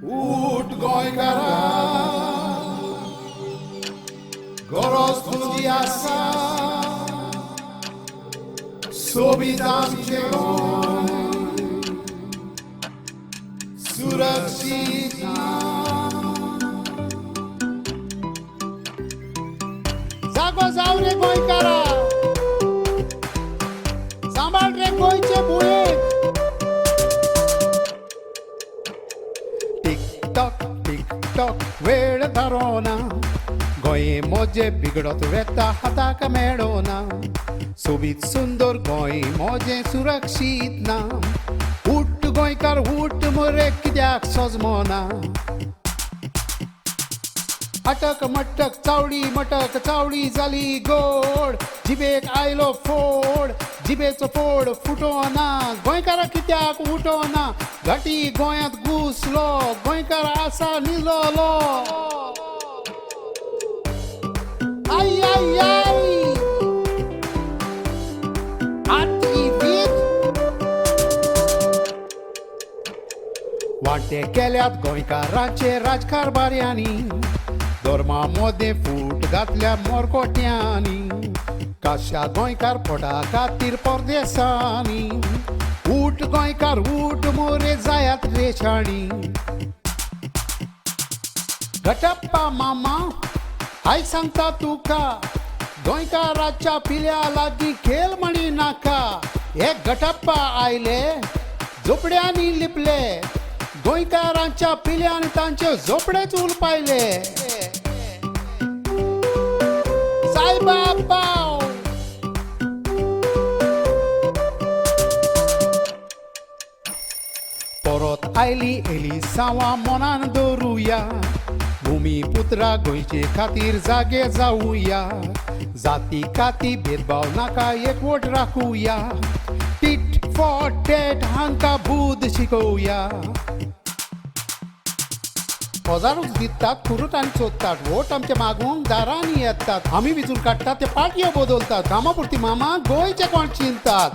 ऊट गोंयकारा गरज तुजी आसा सोबीत आमचे गोंय सुरक्षीत जागो जाव रे गोंयकारा सांबाळ रे गोंयचे बुयेक टिक टॉक वेळ धरोना गोंय मोजे बिगडत वेता हाताक मेळोना सोबीत सुंदर गोंय मोजे सुरक्षीत ना उठ गोंयकार उठ मोरे कित्याक सोजमोना अटक मटक चावडी मटक चावडी जाली गोड जिबेक आयलो फोड जिबेचो फोड फुटोना गोंयकारा कित्याक उठोना घाटी गोंयांत घुसलो गोंयकार आसा निलोलो आई आई आई आठी वीत वाटे केल्यात गोंयकारांचे राजकारभार्यांनी धर्मा मोदे फूट घातल्या मोरकोट्यांनी काश्या गोंयकार पोटा खातीर परदेसांनी उठ गोंयकार उठ मोरे जायात रेशाणी घटप्पा मामा आय सांगता तुका गोंयकाराच्या पिल्या लागीं खेळ म्हणी नाका हे घटप्पा आयले झोपड्यांनी लिपले गोंयकारांच्या पिल्यान तांचे झोपडेच उलपायले साईबाबा परत आयली एली सावा मनान दवरुया भूमिपुत्रा गोंयचे खातीर जागे जावुया जाती काती भेदभाव नाका एकवट राखुया टीट फॉर टॅट हांकां बुद्ध शिकोवया हजारूच दितात खुरूत आनी चोदतात वोट आमचे मागूंक दारांनी येतात आमी विचून काडटात ते पाटयो बदलतात कामापुरती मामा गोंयचे कोण चिंतात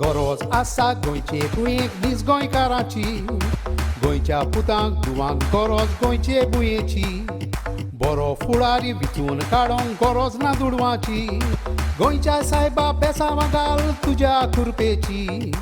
गरज आसा गोंयचे कुयेक दीस गोंयकाराची गोंयच्या पुतांक धुवांक गरज गोंयचे बुयेची बरो फुडारी विचून काडोंक गरज ना दुडवाची गोंयच्या सायबा बेसांव घाल तुज्या खुरपेची